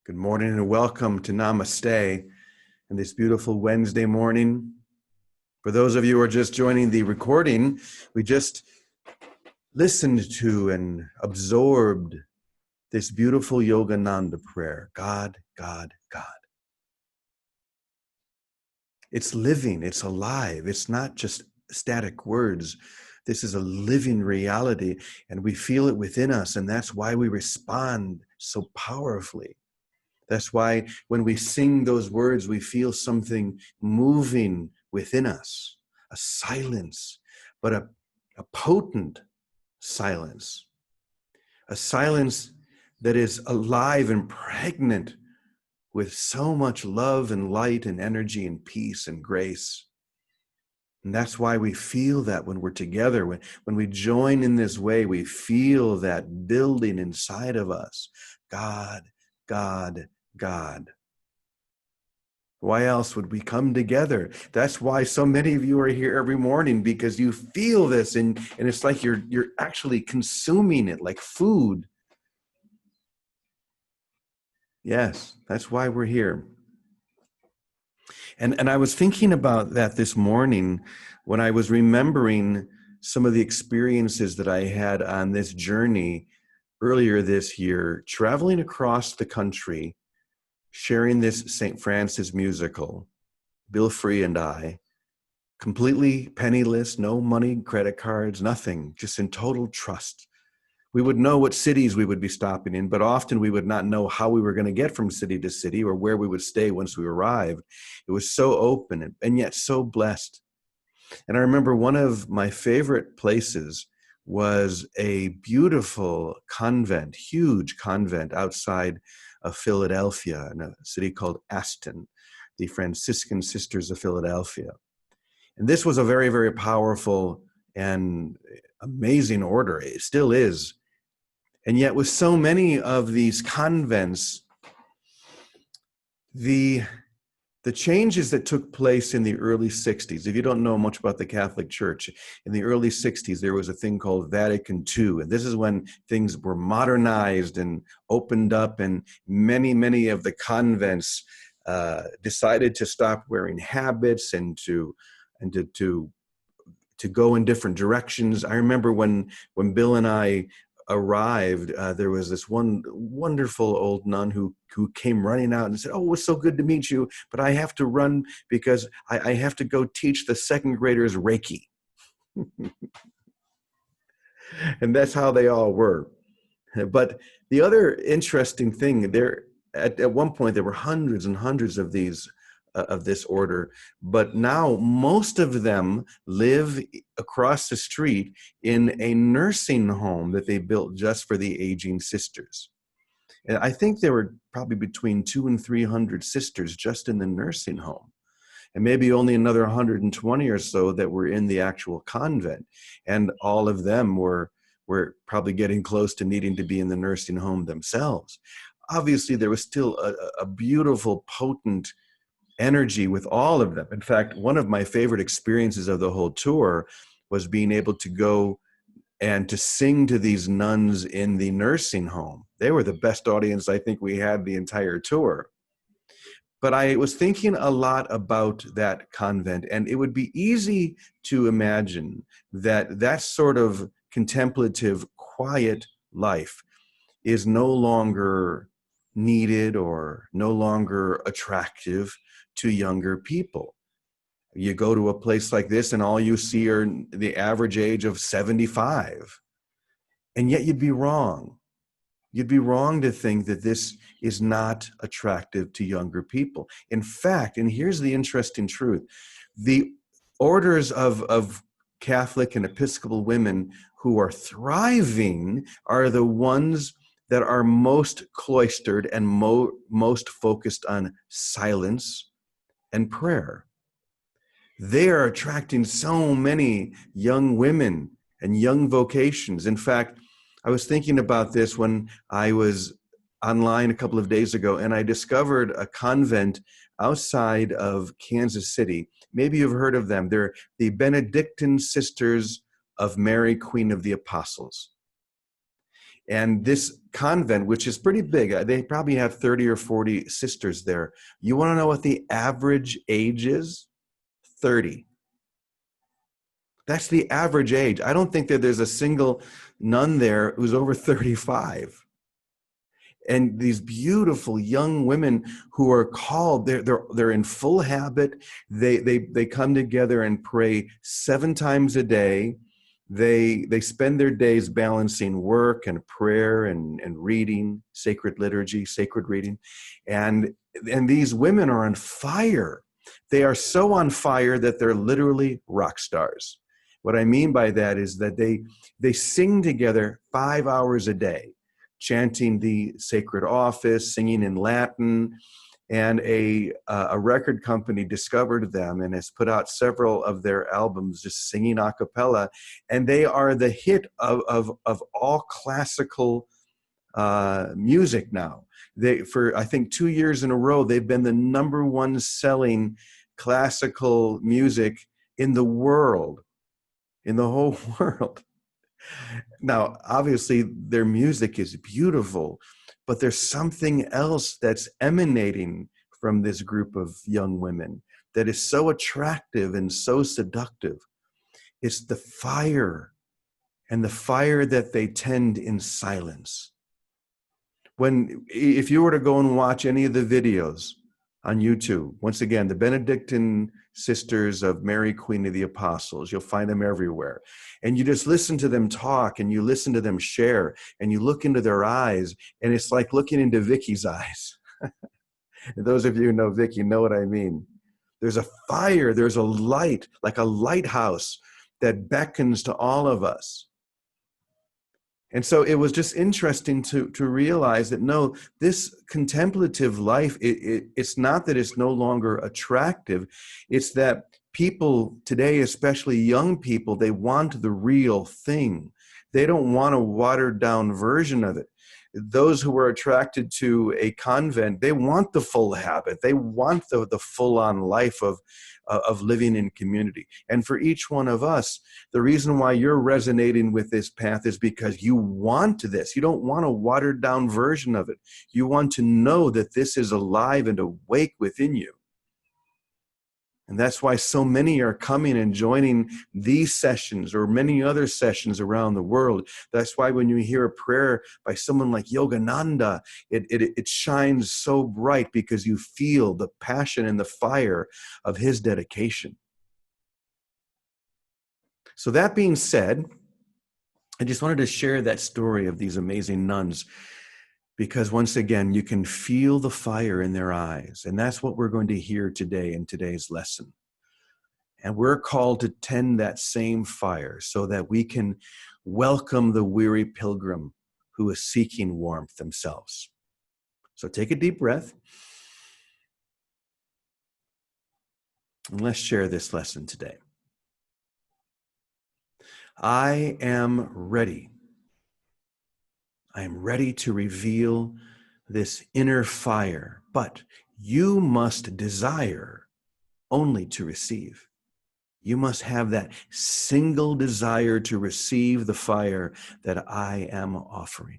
Good morning and welcome to Namaste on this beautiful Wednesday morning. For those of you who are just joining the recording, we just listened to and absorbed this beautiful Yogananda prayer, God, God, God. It's living, it's alive, it's not just static words. This is a living reality and we feel it within us, and that's why we respond so powerfully. That's why when we sing those words, we feel something moving within us, a silence, but a potent silence, a silence that is alive and pregnant with so much love and light and energy and peace and grace. And that's why we feel that when we're together, when we join in this way, we feel that building inside of us. God, God, God. Why else would we come together? That's why so many of you are here every morning, because you feel this and it's like you're actually consuming it like food. Yes, that's why we're here. And I was thinking about that this morning when I was remembering some of the experiences that I had on this journey earlier this year, traveling across the country, sharing this St. Francis musical, Bill Free and I, completely penniless, no money, credit cards, nothing, just in total trust. We would know what cities we would be stopping in, but often we would not know how we were going to get from city to city or where we would stay once we arrived. It was so open and yet so blessed. And I remember one of my favorite places was a beautiful convent, huge convent outside of Philadelphia, in a city called Aston, the Franciscan Sisters of Philadelphia. And this was a very, very powerful and amazing order. It still is. And yet with so many of these convents, the changes that took place in the early 60s, if you don't know much about the Catholic Church, in the early 60s, there was a thing called Vatican II. And this is when things were modernized and opened up, and many of the convents decided to stop wearing habits and to go in different directions. I remember when Bill and I arrived, there was this one wonderful old nun who came running out and said, "Oh, it's so good to meet you, but I have to run because I have to go teach the second graders Reiki." And that's how they all were. But the other interesting thing, there at one point there were hundreds and hundreds of these of this order, but now most of them live across the street in a nursing home that they built just for the aging sisters. And I think there were probably between 200 and 300 sisters just in the nursing home, and maybe only another 120 or so that were in the actual convent. And all of them were probably getting close to needing to be in the nursing home themselves. Obviously, there was still a beautiful, potent energy with all of them. In fact, one of my favorite experiences of the whole tour was being able to go and to sing to these nuns in the nursing home. They were the best audience I think we had the entire tour. But I was thinking a lot about that convent, and it would be easy to imagine that that sort of contemplative, quiet life is no longer needed or no longer attractive to younger people. You go to a place like this and all you see are the average age of 75. And yet you'd be wrong. You'd be wrong to think that this is not attractive to younger people. In fact, and here's the interesting truth, the orders of Catholic and Episcopal women who are thriving are the ones that are most cloistered and most focused on silence and prayer. They are attracting so many young women and young vocations. In fact, I was thinking about this when I was online a couple of days ago, and I discovered a convent outside of Kansas City. Maybe you've heard of them. They're the Benedictine Sisters of Mary, Queen of the Apostles. And this convent, which is pretty big, they probably have 30 or 40 sisters there. You want to know what the average age is? 30. That's the average age. I don't think that there's a single nun there who's over 35. And these beautiful young women who are called, they're in full habit. They come together and pray 7 times a day. They spend their days balancing work and prayer and reading, sacred liturgy, sacred reading. And these women are on fire. They are so on fire that they're literally rock stars. What I mean by that is that they sing together 5 hours a day, chanting the sacred office, singing in Latin, and a record company discovered them and has put out several of their albums just singing a cappella, and they are the hit of all classical music now. For I think 2 years in a row, they've been the #1 selling classical music in the world, in the whole world. Now, obviously, their music is beautiful, but there's something else that's emanating from this group of young women that is so attractive and so seductive. It's the fire, and the fire that they tend in silence. If you were to go and watch any of the videos on YouTube, once again, the Benedictine Sisters of Mary, Queen of the Apostles, you'll find them everywhere. And you just listen to them talk, and you listen to them share, and you look into their eyes, and it's like looking into Vicky's eyes. And those of you who know Vicky know what I mean. There's a fire, there's a light, like a lighthouse that beckons to all of us. And so it was just interesting to realize that, no, this contemplative life, it's not that it's no longer attractive. It's that people today, especially young people, they want the real thing. They don't want a watered down version of it. Those who are attracted to a convent, they want the full habit. They want the full-on life of living in community. And for each one of us, the reason why you're resonating with this path is because you want this. You don't want a watered down version of it. You want to know that this is alive and awake within you. And that's why so many are coming and joining these sessions or many other sessions around the world. That's why when you hear a prayer by someone like Yogananda, it shines so bright because you feel the passion and the fire of his dedication. So that being said, I just wanted to share that story of these amazing nuns, because once again, you can feel the fire in their eyes. And that's what we're going to hear today in today's lesson. And we're called to tend that same fire so that we can welcome the weary pilgrim who is seeking warmth themselves. So take a deep breath. And let's share this lesson today. I am ready. I am ready to reveal this inner fire, but you must desire only to receive. You must have that single desire to receive the fire that I am offering.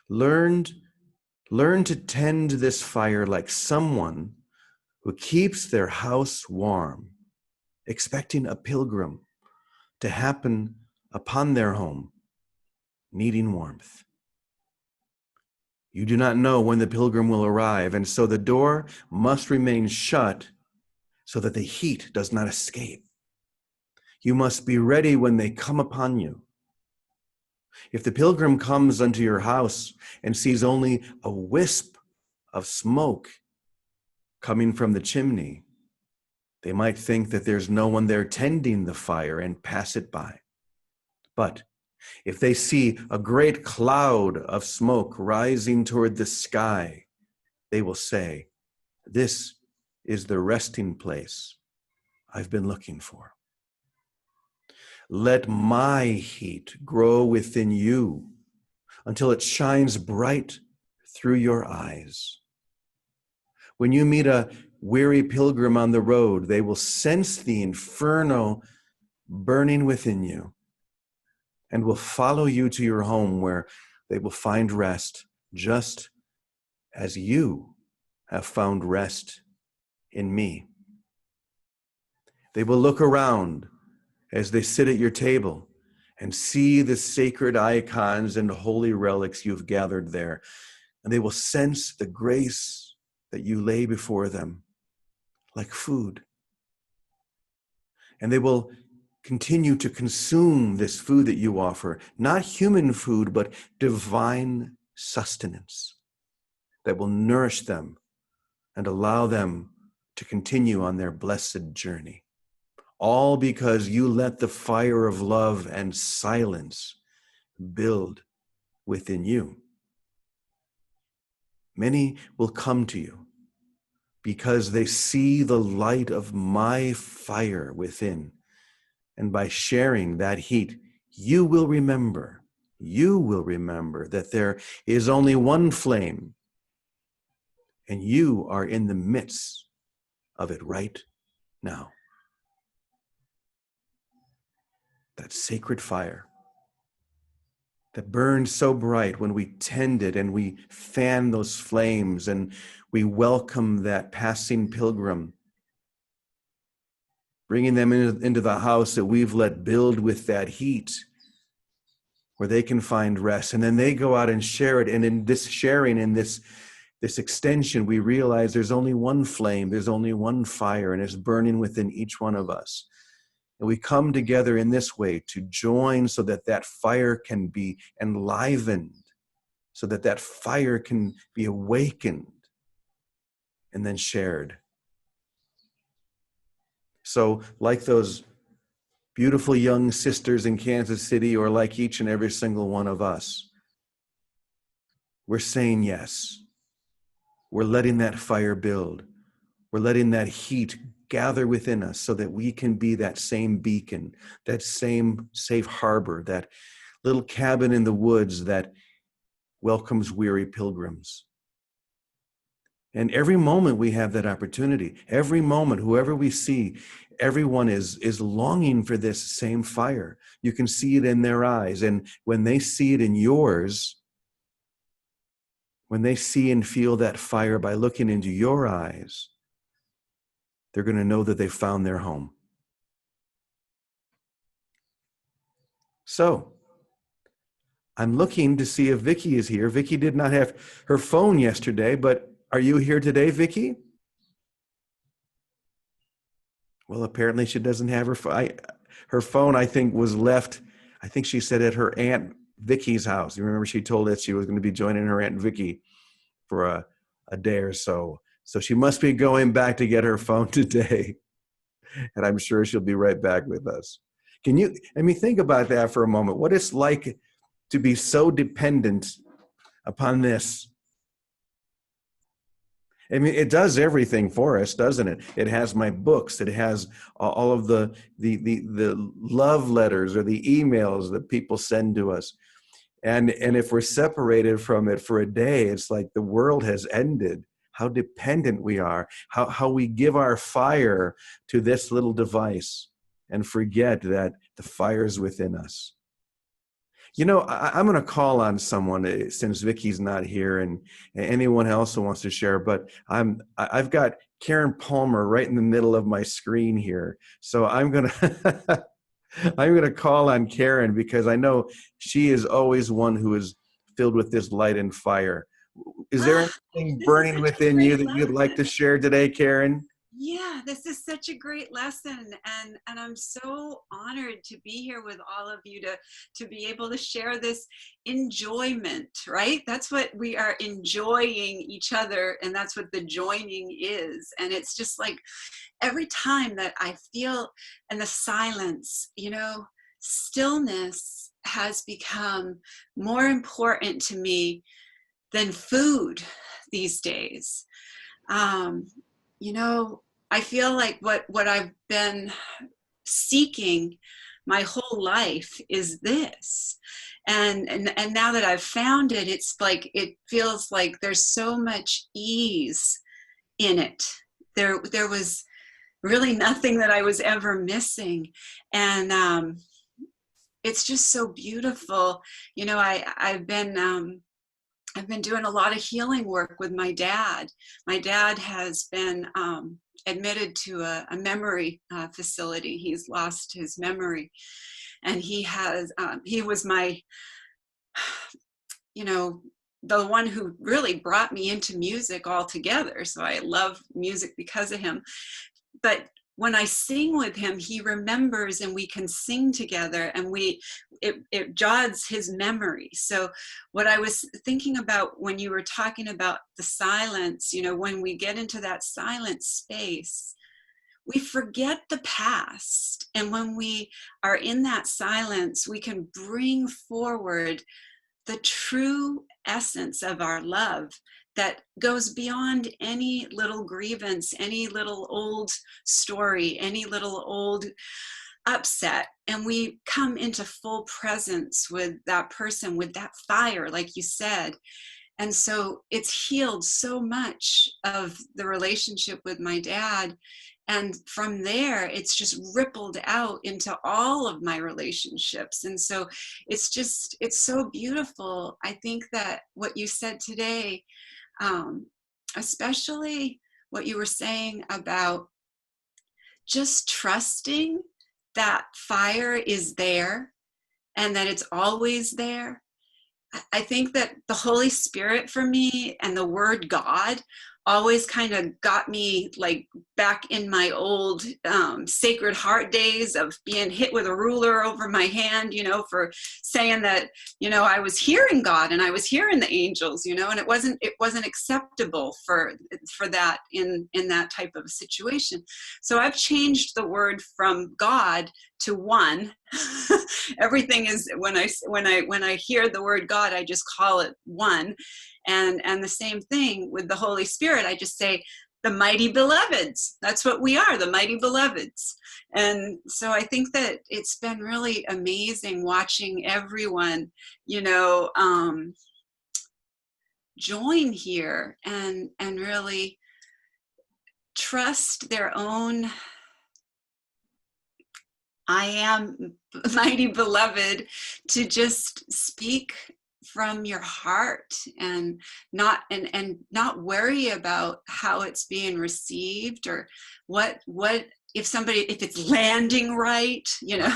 Learn to tend this fire like someone who keeps their house warm, expecting a pilgrim to happen upon their home, needing warmth. You do not know when the pilgrim will arrive, and so the door must remain shut so that the heat does not escape. You must be ready when they come upon you. If the pilgrim comes unto your house and sees only a wisp of smoke coming from the chimney, they might think that there's no one there tending the fire and pass it by. But if they see a great cloud of smoke rising toward the sky, they will say, "This is the resting place I've been looking for." Let my heat grow within you until it shines bright through your eyes. When you meet a weary pilgrim on the road, they will sense the inferno burning within you, and will follow you to your home, where they will find rest, just as you have found rest in me. They will look around as they sit at your table and see the sacred icons and holy relics you've gathered there. And they will sense the grace that you lay before them like food. And they will continue to consume this food that you offer, not human food, but divine sustenance that will nourish them and allow them to continue on their blessed journey. All because you let the fire of love and silence build within you. Many will come to you because they see the light of my fire within. And by sharing that heat, you will remember that there is only one flame, and you are in the midst of it right now. That sacred fire that burns so bright when we tend it and we fan those flames and we welcome that passing pilgrim, bringing them into the house that we've let build with that heat, where they can find rest. And then they go out and share it. And in this sharing, in this extension, we realize there's only one flame, there's only one fire, and it's burning within each one of us. And we come together in this way to join so that that fire can be enlivened, so that that fire can be awakened and then shared. So like those beautiful young sisters in Kansas City, or like each and every single one of us, we're saying yes. We're letting that fire build. We're letting that heat gather within us so that we can be that same beacon, that same safe harbor, that little cabin in the woods that welcomes weary pilgrims. And every moment we have that opportunity, every moment, whoever we see, everyone is longing for this same fire. You can see it in their eyes. And when they see it in yours, when they see and feel that fire by looking into your eyes, they're going to know that they found their home. So, I'm looking to see if Vicky is here. Vicky did not have her phone yesterday, but are you here today, Vicky? Well, apparently she doesn't have her phone. Her phone, I think, was left, I think she said, at her Aunt Vicky's house. You remember she told us she was going to be joining her Aunt Vicky for a day or so. So she must be going back to get her phone today. And I'm sure she'll be right back with us. Think about that for a moment. What it's like to be so dependent upon this. I mean, it does everything for us, doesn't it? It has my books. It has all of the love letters or the emails that people send to us. And if we're separated from it for a day, it's like the world has ended. How dependent we are, how we give our fire to this little device and forget that the fire is within us. You know, I'm going to call on someone since Vicky's not here and anyone else who wants to share, but I've got Karen Palmer right in the middle of my screen here. So I'm going to I'm going to call on Karen because I know she is always one who is filled with this light and fire. Is there anything burning within you that you'd like to share today, Karen? Yeah, this is such a great lesson, and I'm so honored to be here with all of you to be able to share this enjoyment, right? That's what we are, enjoying each other, and that's what the joining is. And it's just like every time that I feel in the silence, stillness has become more important to me than food these days. I feel like what I've been seeking my whole life is this. And now that I've found it, it's like, it feels like there's so much ease in it. There was really nothing that I was ever missing. And it's just so beautiful. You know, I've been doing a lot of healing work with my dad. My dad has been admitted to a memory facility. He's lost his memory, and he was my, you know, the one who really brought me into music altogether. So I love music because of him. But when I sing with him, he remembers, and we can sing together, and it jogs his memory. So what I was thinking about when you were talking about the silence, you know, when we get into that silent space, we forget the past. And when we are in that silence, we can bring forward the true essence of our love that goes beyond any little grievance, any little old story, any little old upset. And we come into full presence with that person, with that fire, like you said. And so it's healed so much of the relationship with my dad. And from there, it's just rippled out into all of my relationships. And so it's so beautiful. I think that what you said today, especially what you were saying about just trusting that fire is there and that it's always there. I think that the Holy Spirit for me and the word God always kind of got me like back in my old Sacred Heart days of being hit with a ruler over my hand, you know, for saying that, you know, I was hearing God and I was hearing the angels, you know, and it wasn't acceptable for that in that type of situation. So I've changed the word from God to one. Everything is, when I hear the word God, I just call it one. And the same thing with the Holy Spirit. I just say the mighty beloveds. That's what we are, the mighty beloveds. And so I think that it's been really amazing watching everyone, you know, join here and really trust their own I am mighty beloved, to just speak from your heart and not worry about how it's being received or what if it's landing right, you know.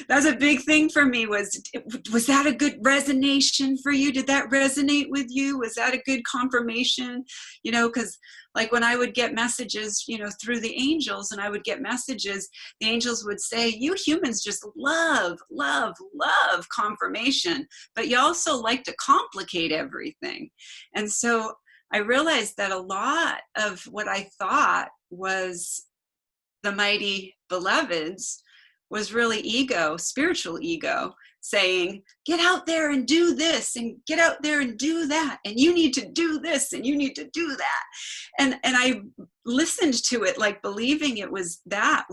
That's a big thing for me. Was that a good resonation for you? Did that resonate with you? Was that a good confirmation? You know, because like when I would get messages, you know, through the angels, and I would get messages, the angels would say, you humans just love confirmation, but you also like to complicate everything. And so I realized that a lot of what I thought was the mighty beloveds was really ego, spiritual ego, saying, get out there and do this, and get out there and do that, and you need to do this, and you need to do that. And I listened to it like believing it was that.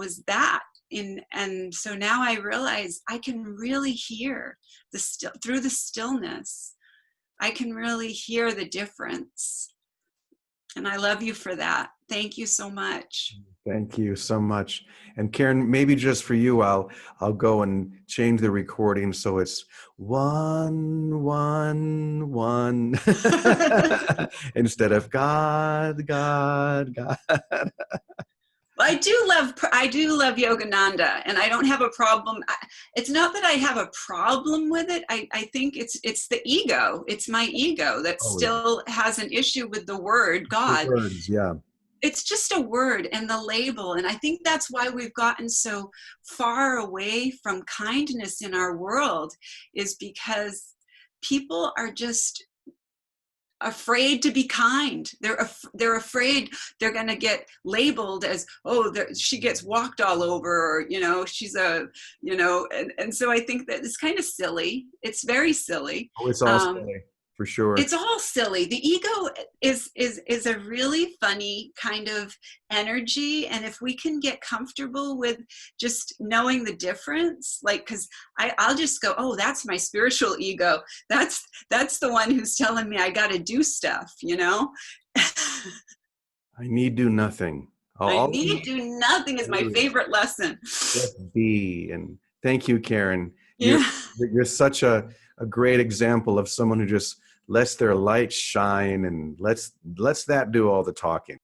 And so now I realize I can really hear through the stillness. I can really hear the difference. And I love you for that. Thank you so much. Thank you so much. And Karen, maybe just for you, I'll go and change the recording so it's 1, 1, 1 instead of God, God, God. Well, I do love Yogananda, and I don't have a problem. It's not that I have a problem with it. I think it's the ego. It's my ego that still has an issue with the word God. The words, yeah. It's just a word and the label. And I think that's why we've gotten so far away from kindness in our world, is because people are just afraid to be kind. They're afraid they're going to get labeled as, oh, she gets walked all over, or, you know, she's a, you know, and so I think that it's kind of silly. It's very silly. Oh, it's all silly, for sure. It's all silly. The ego is a really funny kind of energy. And if we can get comfortable with just knowing the difference, like, because I'll just go, oh, that's my spiritual ego. That's the one who's telling me I got to do stuff, you know? I need do nothing. I need do nothing is my favorite lesson. Just be. And Thank you, Karen. You're Yeah. you're such a great example of someone who just lets their light shine and lets that do all the talking.